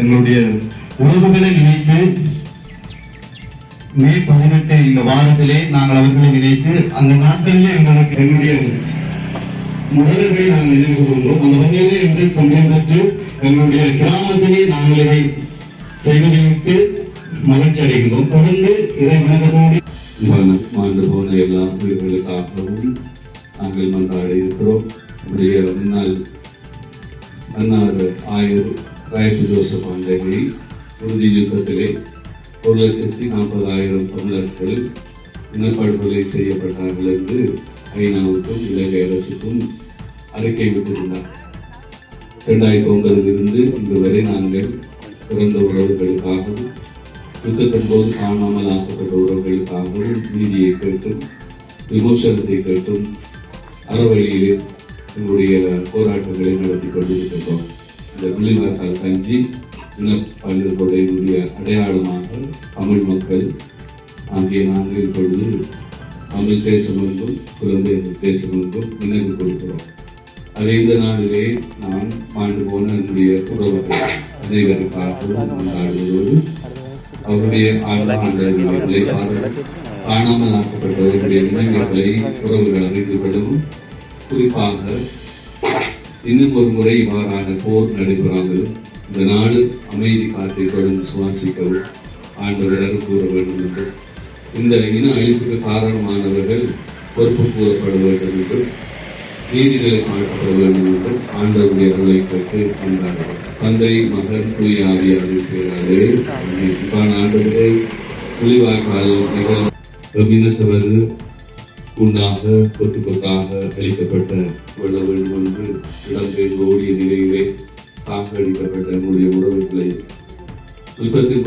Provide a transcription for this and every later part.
எங்களுடைய உறவுகளை இணைத்து மே 18 இந்த வாரத்திலே நாங்கள் அவர்களை இணைத்து அந்த நாட்களிலே எங்களுக்கு எங்களுடைய முதல்களை நாங்கள் நினைவு கூறுகிறோம். அந்த வகையிலே என்று சமயம் பெற்று எங்களுடைய கிராமத்திலே நாங்கள் இதை செய்வதற்கு மகிழ்ச்சி அடைகின்றோம். தொடர்ந்து இதை வணக்கத்தோடு மாண்டு போன எல்லா உயிர்களுக்காகவும் நாங்கள் மன்றாடி இருக்கிறோம். நம்முடைய முன்னாள் அன்னார் ஆயர் ராயப்பு ஜோசப் ஆண்டகை உறுதி யுத்தத்திலே 1,40,000 தமிழர்கள் இனப்படுகொலை செய்யப்பட்டார்கள் என்று ஐநாவுக்கும் இலங்கை அரசுக்கும் அறிக்கை விட்டிருந்தார். 2009 இருந்து இன்று வரை நாங்கள் பிறந்த உறவுகளுக்காகவும் யுத்தத்தின் போது காணாமல் ஆக்கப்பட்ட உறவுகளுக்காகவும் நீதியை கேட்டும் விமோசனத்தை கேட்டும் அறவழியிலே எங்களுடைய போராட்டங்களை நடத்தி கொண்டிருக்கின்றோம். இந்த முள்ளிவாய்க்கால் கஞ்சி இனப்பல்லுடைய அடையாளமாக தமிழ் மக்கள் ஆகிய நாங்கள் இப்பொழுது தமிழ் தேசம் என்றும் புலம்பெயர்ந்த தேசம் என்றும் நினைவு கொடுக்கிறோம். அதே இந்த நாளிலே நான் மாண்டு போன என்னுடைய உறவுகள் அனைவருக்காகவும் கொண்டாடுவதோடு அவருடைய ஆண்டவர்களை காணாமல் ஆக்கப்பட்டவர்களுடைய இளைஞர்களை உறவுகள் அறிந்து கொள்ளவும், குறிப்பாக இன்னும் ஒரு முறை இவ்வாறான போர் நடைபெறாமல் இந்த நாடு அமைதி காற்றை தொடர்ந்து சுவாசிக்கவும் ஆண்டவர் கூற வேண்டும் என்றும், இந்த இன அழிப்புக்கு காரணமானவர்கள் பொறுப்பு கூறப்பட வேண்டும் என்றும், நீதிகளை மாற்றப்பட வேண்டும் என்றும் ஆண்டவருடைய அருளை பெற்று கொண்டாடுவார். தந்தை மகன் தூய ஆவியாரின் பேராலே ஆண்டவரை புலிவாய்க்கால் நிகழ்வு உண்டாக கொத்து கொத்தாக அளிக்கப்பட்ட வெள்ள வேண்டும் என்று இடம்பெயர்ந்து ஓடிய நிலையிலே சாகடிக்கப்பட்ட நம்முடைய உறவுகளை யுத்தத்தின்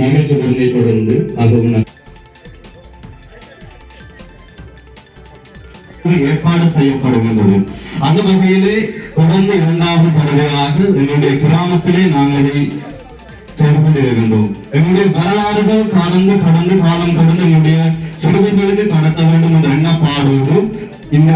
நகைச்சுவதை தொடர்ந்து அதுவும் ஏற்பாடு செய்யப்படுகின்றது. அந்த வகையிலே தொடர்ந்து 2வது தடவையாக எங்களுடைய கிராமத்திலே நாங்கள் இதை செய்து கொண்டிருக்கின்றோம். எங்களுடைய வரலாறுகள் கடந்து காலம் கடந்து எங்களுடைய சிறுவர்களுக்கு கடத்த வேண்டும் என்ற எண்ணப்பாடோடு இந்த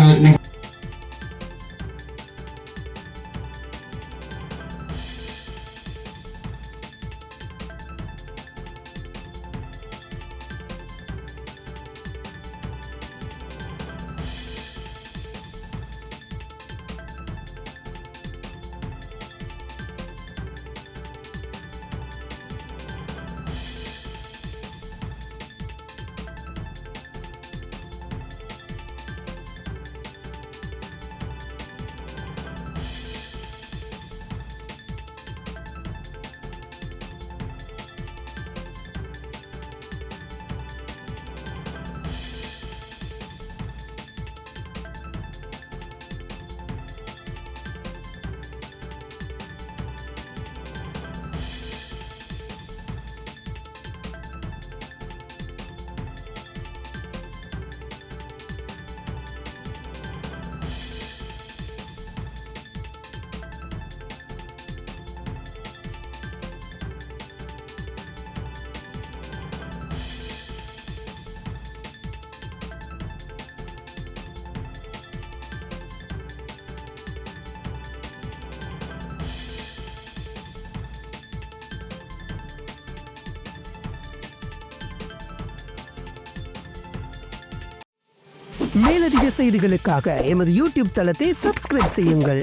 மேலதிக செய்திகளுக்காக எமது யூடியூப் தளத்தை சப்ஸ்கிரைப் செய்யுங்கள்.